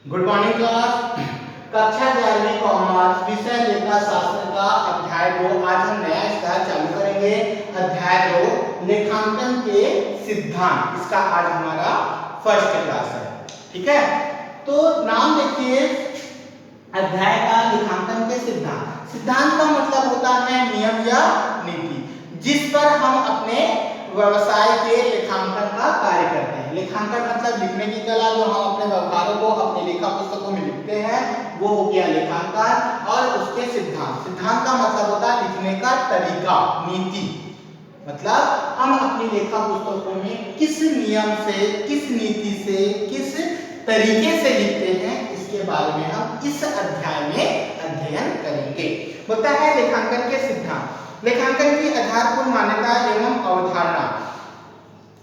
Good morning class. कक्षा 11वीं commerce विषय लेखा शास्त्र का अध्याय 2। आज हम नया अध्याय चालू करेंगे। अध्याय 2 लेखांकन के सिद्धांत। इसका आज हमारा फर्स्ट क्लास है। ठीक है, तो नाम देखिए अध्याय का लेखांकन के सिद्धांत। सिद्धांत का मतलब होता है नियम या नीति, जिस पर हम अपने व्यवसाय के लेखांकन का कार्य करते हैं। लेखांकन मतलब लिखने की कला, जो हम अपने व्यवहारों को अपने लेखा पुस्तकों में लिखते हैं, वो हो गया लेखांकन। और उसके सिद्धांत, सिद्धांत का मतलब होता है लिखने का तरीका, नीति। मतलब हम अपनी लेखा पुस्तकों में किस नियम से, किस नीति से, किस तरीके से लिखते हैं, इसके बारे में हम इस अध्याय में अध्ययन करेंगे। होता है लेखांकन के सिद्धांत। लेखांकन की आधारभूत मान्यता एवं अवधारणा।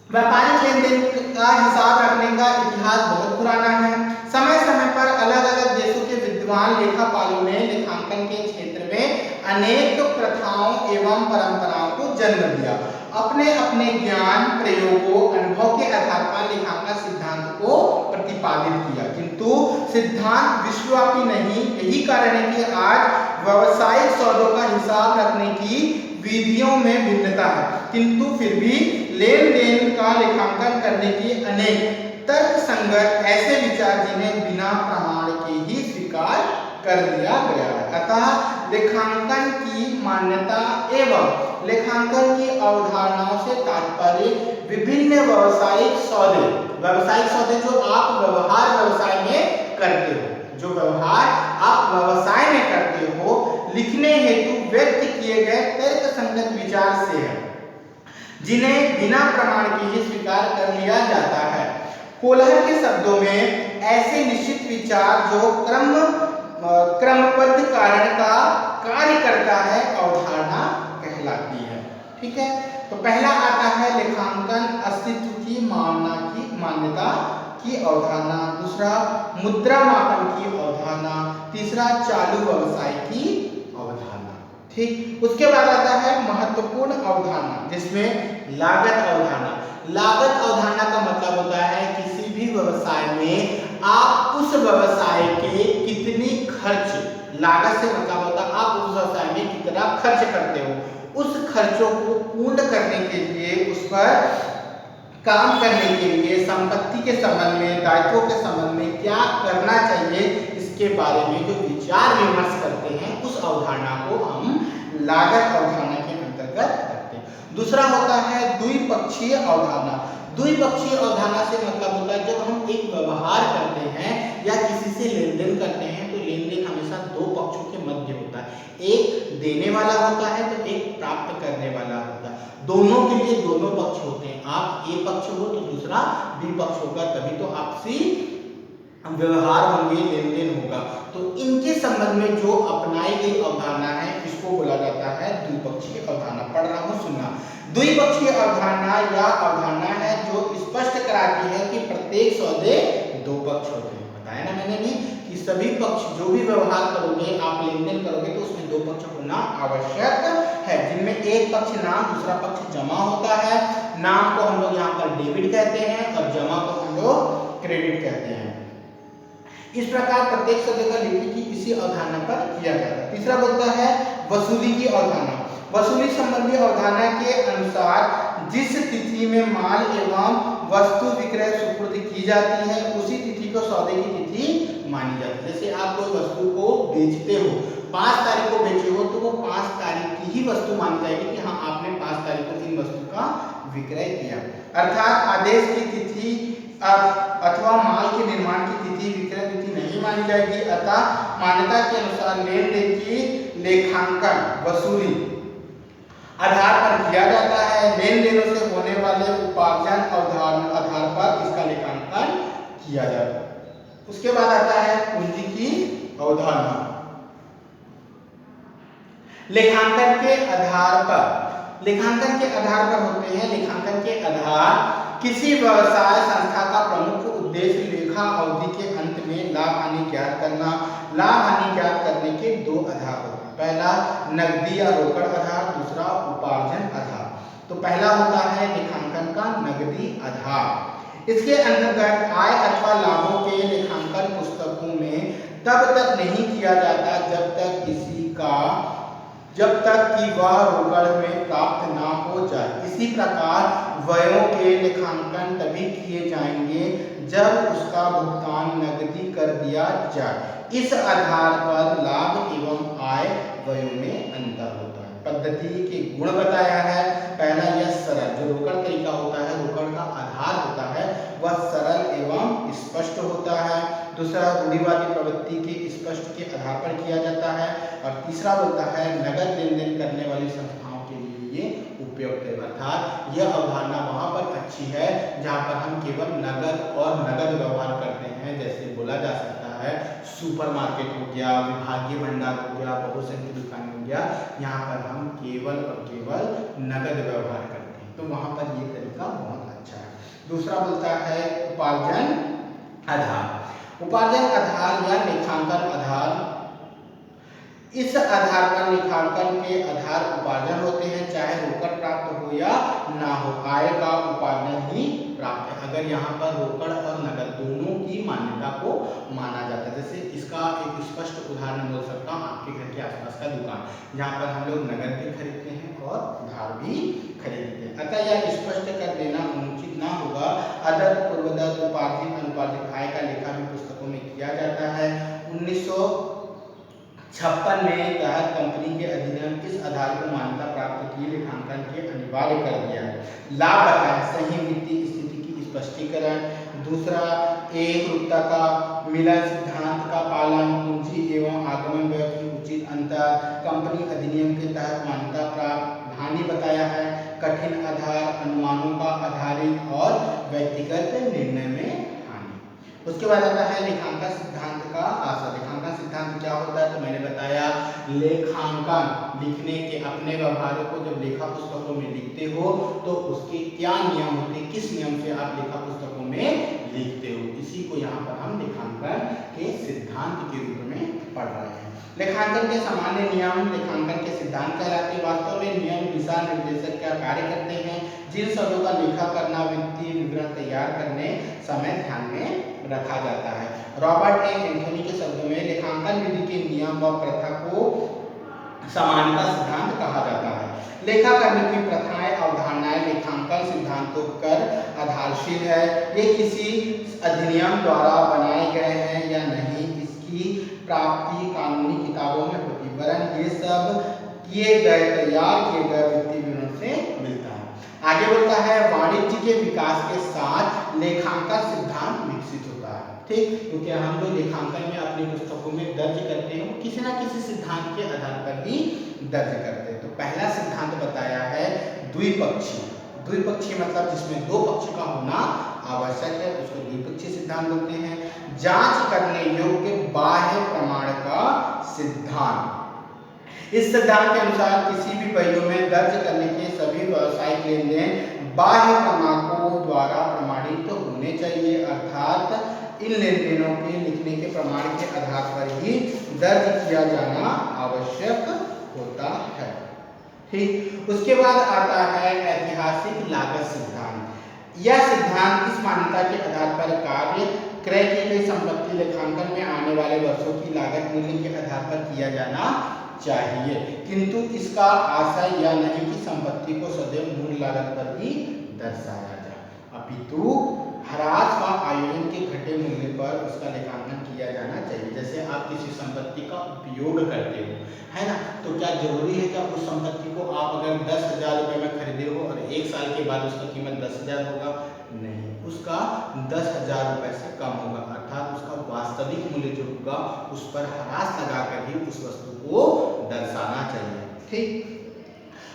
व्यापारिक लेनदेन का हिसाब रखने का इतिहास बहुत पुराना है। समय समय पर अलग अलग देशों के विद्वान लेखापालों ने लेखांकन के क्षेत्र में अनेक प्रथाओं एवं परंपराओं को जन्म दिया। अपने अपने ज्ञान, प्रयोगों, अनुभव के आधार पर लेखांकन सिद्धांत को प्रतिपादित किया, किंतु सिद्धांत विश्वव्यापी नहीं। यही कारण है कि आज व्यावसायिक सौदों का हिसाब रखने की विधियों में भिन्नता है, किंतु फिर भी लेन देन का लेखांकन करने की अनेक तर्कसंगत ऐसे विचार जिन्हें बिना प्रमाण के ही स्वीकार कर लिया गया है। अतः लेखांकन की मान्यता एवं लेखांकन की अवधारणाओं से तात्पर्य विभिन्न व्यावसायिक सौदे, व्यावसायिक सौदे जो आप व्यवसाय में करते हो, जो व्यवहार आप व्यवसाय में करते हो, लिखने हेतु व्यक्त किए गए तर्कसंगत विचार से है, जिन्हें बिना प्रमाण के ही स्वीकार कर लिया जाता है। कोलहर के शब्दों में ऐसे निश्चित विचार जो क्रमबद्ध कारण का कार्य करता है, अवधारणा कहलाती है। ठीक है, तो पहला आता है लेखांकन अस्तित्व की मान्यता की अवधारणा, दूसरा मुद्रा मापन की अवधारणा, तीसरा चालू व्यवसाय की अवधारणा। ठीक, उसके बाद आता है महत्वपूर्ण अवधारणा, जिसमें लागत अवधारणा। लागत अवधारणा का मतलब होता है किसी भी व्यवसाय में आप उस व्यवसाय के कितनी खर्च, लागत से मतलब होता है आप उस व्यवसाय में कितना खर्च करते हो, उस खर्चों को पूर्ण करने के लिए, उस पर काम करने के लिए, संपत्ति के संबंध में, दायित्वों के संबंध में क्या करना चाहिए, इसके बारे में जो विचार विमर्श करते हैं, उस अवधारणा को हम लागत अवधारणा के अंतर्गत रखते हैं। दूसरा होता है द्विपक्षीय अवधारणा। द्विपक्षीय अवधारणा से मतलब होता है जब हम एक व्यवहार करते हैं या किसी से लेन देन करते हैं, तो लेन देन हमेशा दो पक्षों के मध्य होता है। एक देने वाला होता है तो एक प्राप्त करने वाला होता है। दोनों के लिए दोनों पक्ष होते हैं। आप ए पक्ष हो तो दूसरा बी पक्ष होगा, तभी तो आपसी व्यवहार होंगे, लेन देन होगा। तो इनके संबंध में जो अपनाई गई अवधारणा है, इसको बोला जाता है द्विपक्षीय अवधारणा। पढ़ रहा हूं, सुनना। द्विपक्षीय अवधारणा या अवधारणा है जो स्पष्ट कराती है कि प्रत्येक सौदे दो पक्ष होते हैं। बताया ना मैंने भी कि सभी पक्ष जो भी व्यवहार करोगे, आप लेन देन करोगे, तो उसमें दो पक्ष होना आवश्यक है, जिनमें एक पक्ष नाम, दूसरा पक्ष जमा होता है। नाम को हम लोग यहाँ पर डेबिट कहते हैं और जमा को हम लोग क्रेडिट कहते हैं। इस प्रकार प्रत्येक सौदे का लिखित इसी अवधारणा पर किया जाता है। तीसरा बोलता है वसूली की अवधारणा। वसूली संबंधी अवधारणा के अनुसार जिस तिथि में माल एवं वस्तु विक्रय सुपुर्द की जाती है, उसी तिथि को सौदे की तिथि मानी जाती है। जैसे आप कोई वस्तु को बेचते हो, 5 तारीख को बेचे हो, तो वो 5 तारीख की ही वस्तु मानी जाएगी कि हाँ आपने 5 तारीख को इन वस्तु का विक्रय किया। अर्थात आदेश की तिथि अथवा माल के निर्माण की तिथि, विक्रय तिथि नहीं मानी जाएगी। अतः मान्यता के अनुसार लेन देन की लेखांकन वसूली आधार पर किया जाता है। लेन देनों से होने वाले उपार्जन आधार पर इसका लेखांकन किया जाता है। उसके बाद आता है पूंजी की अवधारणा। लेखांकन के आधार पर, लेखांकन के आधार पर होते हैं, लेखांकन के आधार किसी व्यवसाय संस्था का प्रमुख उद्देश्य लेखा अवधि के अंत में लाभ हानि ज्ञात करना। लाभ हानि ज्ञात करने के दो आधार होते हैं, पहला नकदी या रोकड़ आधार, दूसरा उपार्जन आधार। तो पहला होता है लेखांकन का नकदी आधार। इसके अंतर्गत आय अथवा लाभों के लेखांकन पुस्तकों में तब तक नहीं किया जाता जब तक कि वह रोकड़ में प्राप्त ना हो जाए। इसी प्रकार व्ययों के लेखांकन तभी किए जाएंगे जब उसका भुगतान नकदी कर दिया जाए। इस आधार पर लाभ एवं आय व्ययों में अंतर होता है। पद्धति के गुण बताया है। पहला, यह सरल, जो रोकड़ तरीका होता है, रोकड़ का आधार होता है, वह सरल एवं स्पष्ट होता है। दूसरा, रूढ़िवादी प्रवृत्ति के स्पष्ट के आधार पर किया जाता है। और तीसरा बोलता है नगद लेन देन करने वाली संस्थाओं के लिए ये उपयुक्त है। अर्थात यह अवधारणा वहां पर अच्छी है जहां पर हम केवल नगद और नगद व्यवहार करते हैं। जैसे बोला जा सकता है सुपरमार्केट हो गया, विभागीय भंडार हो गया, बहुसंख्य दुकान हो गया, यहाँ पर हम केवल और केवल नगद व्यवहार करते हैं, तो वहां पर ये तरीका बहुत अच्छा है। दूसरा बोलता है उपार्जन आधार। उपार्जन आधार या लेखांकन आधार, इस आधार पर लेखांकन के आधार उपार्जन होते हैं, चाहे रोकड़ प्राप्त हो या ना हो, आय का उपार्जन ही प्राप्त है। अगर यहाँ पर रोकड़ और नगद दोनों की मान्यता को माना जाता है। जैसे इसका एक स्पष्ट उदाहरण बोल सकता हूँ, आपके घर के आसपास का दुकान, जहाँ पर हम लोग नगद भी खरीदते हैं और उधार भी खरीदते हैं। अतः यह स्पष्ट कर देना अनुचित ना होगा। अदत्त, पूर्वदत्त, उपार्जित, अनुपार्जित आय का लेखा भी पुस्तकों में किया जाता है। 1956 में तहत कंपनी के अधिनियम इस आधार को मान्यता प्राप्त की लेखांकन के अनिवार्य कर दिया है। लाभ बताएं, सही वित्तीय स्थिति की स्पष्टीकरण। दूसरा, एक रूपता का मिलन, सिद्धांत का पालन, पूंजी एवं आगमन व्यय की उचित अंतर, कंपनी अधिनियम के तहत मान्यता प्राप्त। हानि बताया है, कठिन आधार, अनुमानों का आधारित और व्यक्तिगत निर्णय में हानि। उसके बाद आता है लेखांकन सिद्धांत का आशय। लेखांकन सिद्धांत क्या होता है, तो मैंने बताया लेखांकन लिखने के अपने व्यवहारों को जब लेखा पुस्तकों में लिखते हो तो उसके क्या नियम होते हैं, किस नियम से आप लेखा पुस्तकों में लिखते हो, इसी को यहाँ पर हम लेखांकन के सिद्धांत के रूप में पढ़ रहे हैं। लेखांकन के सामान्य नियम लेखांकन के सिद्धांत कहलाते हैं। वास्तव में नियम दिशा निर्देशक क्या कार्य करते हैं, जिन शब्दों का लेखा करना वित्तीय विवरण तैयार करने समय ध्यान में रखा जाता है। रॉबर्ट ए एंथोनी के शब्दों में लेखांकन विधि के नियम व प्रथा को समानता सिद्धांत कहा जाता है। लेखा करने की प्रथाएं, अवधारणाएं लेखांकन सिद्धांतों पर आधारशील है। ये किसी अधिनियम द्वारा बनाए गए हैं या नहीं, इसकी प्राप्ति कानूनी किताबों में होती, वरन ये सब तैयार किए गए वित्तीय विवरण से मिलता है। आगे बोलता है वाणिज्य के विकास के साथ लेखांकन सिद्धांत विकसित होता है। ठीक, क्योंकि हम जो लेखांकन में अपनी पुस्तकों में दर्ज करते हैं वो किसी ना किसी सिद्धांत के आधार पर ही दर्ज करते हैं। तो पहला सिद्धांत बताया है द्विपक्षीय। द्विपक्षीय मतलब जिसमें दो पक्ष का होना आवश्यक है, उसको द्विपक्षीय सिद्धांत बोलते हैं। जांच करने योग्य बाह्य प्रमाण का सिद्धांत। इस सिद्धांत के अनुसार किसी भी वहीयों में दर्ज करने के सभी व्यावसायिक लेन देन बाह्य प्रमाणकों द्वारा प्रमाणित तो होने चाहिए, अर्थात इन लेन देनों के लिखने के प्रमाण के आधार पर ही दर्ज किया जाना आवश्यक होता है। ठीक, उसके बाद आता है ऐतिहासिक लागत सिद्धांत। यह सिद्धांत इस मान्यता के आधार पर कार्य क्रय की गई संपत्ति लेखांकन में आने वाले वर्षों की लागत मूल्य के आधार पर किया जाना चाहिए, किंतु इसका आशय यह नहीं कि संपत्ति को सदैव मूल लागत पर ही दर्शाया जाए, अपितु ह्रास व आयोजन के घटे मूल्य पर उसका लेखांकन किया जाना चाहिए। जैसे आप किसी संपत्ति का उपयोग करते हो, है ना, तो क्या जरूरी है कि उस संपत्ति को आप अगर 10,000 रुपये में खरीदे हो और 1 साल के बाद उसका कीमत 10,000 होगा? नहीं, उसका 10,000 रुपये से कम होगा, अर्थात उसका वास्तविक मूल्य जो होगा उस पर ह्रास लगाकर ही उस वस्तु को दर्शाना चाहिए। ठीक,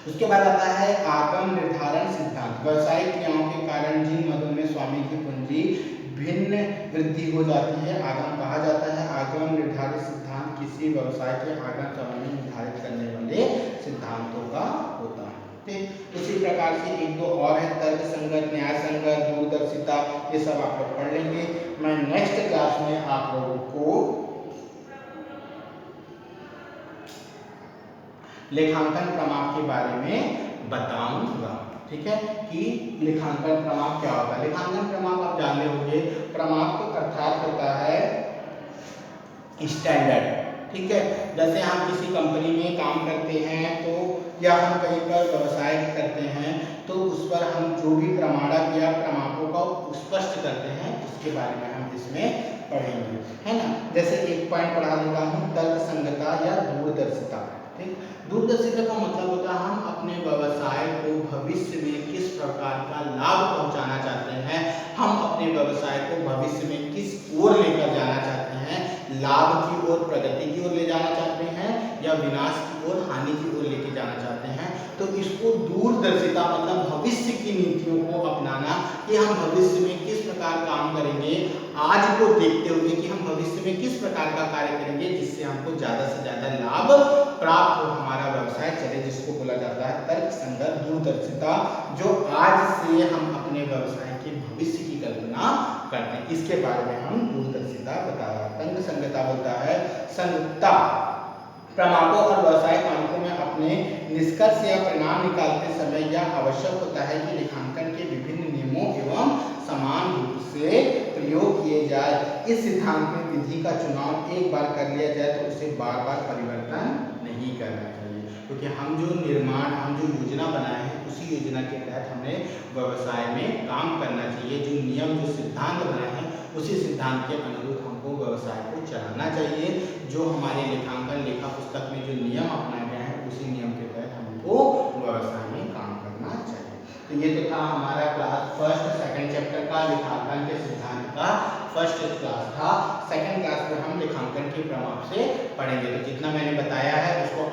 उसके बाद आता है आगम निर्धारण सिद्धांत। व्यवसायिक क्रियाओं के कारण जिन मदों में स्वामी की पूंजी भिन्न वृद्धि हो जाती है आगम कहा जाता है। आगम निर्धारित सिद्धांत किसी व्यवसाय के आगम समय में निर्धारित करने वाले सिद्धांतों का होता है। ठीक, उसी प्रकार से एक दो और है, तर्क संगत, न्याय संगत, दूरदर्शिता, ये सब आप लोग पढ़ लेंगे। मैं नेक्स्ट क्लास में आप लोगों को लेखांकन प्रमाण के बारे में बताऊंगा। ठीक है, कि लेखांकन क्रमांक क्या होता है। लेखांकन क्रमांक आप जान रहे होंगे, क्रमांक अर्थात होता है स्टैंडर्ड। ठीक है, जैसे हम किसी कंपनी में काम करते हैं तो या हम कहीं पर व्यवसाय करते हैं तो उस पर हम जो भी प्रमाणक या क्रमांकों का स्पष्ट करते हैं उसके बारे में हम इसमें पढ़ेंगे, है ना। जैसे एक पॉइंट पढ़ा देता हूँ, तर्क संगतता या दूरदर्शिता। ठीक, दूरदर्शिता का मतलब होता है हम अपने व्यवसाय को भविष्य में किस प्रकार का लाभ पहुंचाना चाहते हैं, हम अपने व्यवसाय को भविष्य में किस ओर लेकर जाना चाहते हैं, लाभ की ओर, प्रगति की ओर ले जाना चाहते हैं या विनाश की ओर, हानि की ओर लेके जाना चाहते हैं। तो इसको दूरदर्शिता मतलब भविष्य की नीतियों को अपनाना कि हम भविष्य में किस प्रकार काम करेंगे, आज को देखते हुए कि हम भविष्य में किस प्रकार का कार्य करेंगे जिससे हमको ज्यादा से ज्यादा लाभ प्राप्त हो, हमारा व्यवसाय चले, जिसको बोला जाता है तर्क संगत दूरदर्शिता, जो आज से हम अपने व्यवसाय के भविष्य की कल्पना करते हैं। इसके बारे में हम दूरदर्शिता बता रहा है। तर्क संगतता बोलता है संगतता क्रमांकों और व्यवसाय मानकों में अपने निष्कर्ष या परिणाम निकालते समय यह आवश्यक होता है कि लेखांकन के विभिन्न नियमों एवं समान रूप से प्रयोग किए जाए। इस सिद्धांत में विधि का चुनाव एक बार कर लिया जाए तो उसे बार बार परिवर्तन नहीं करना चाहिए, क्योंकि हम जो योजना बनाए हैं उसी योजना के तहत हमें व्यवसाय में काम करना चाहिए। जो नियम, जो सिद्धांत बनाए हैं उसी सिद्धांत के अनुरूप हमको व्यवसाय को चलाना चाहिए। जो हमारे लेखांकन लेखा पुस्तक में जो नियम अपनाए गए हैं उसी नियम के तहत हमको व्यवसाय में काम करना चाहिए। तो ये तो था हमारा क्लास फर्स्ट सेकंड चैप्टर का लेखांकन के सिद्धांत का फर्स्ट क्लास था। सेकंड क्लास में हम लेखांकन के क्रमांक से पढ़ेंगे। तो जितना मैंने बताया है उसको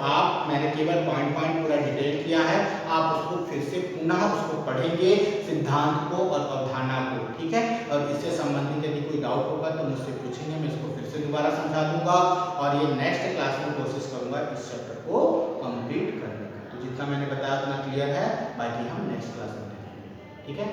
मैंने केवल पॉइंट पूरा डिटेल किया है, आप उसको फिर से पुनः उसको पढ़ेंगे, सिद्धांत को और अवधारणा को। ठीक है, और इससे संबंधित यदि कोई डाउट होगा तो मुझसे पूछेंगे, मैं इसको फिर से दोबारा समझा दूंगा और ये नेक्स्ट क्लास में कोशिश करूंगा इस चैप्टर को कंप्लीट करने का। तो जितना मैंने बताया उतना क्लियर है, बाकी हम नेक्स्ट क्लास में देखेंगे। ठीक है।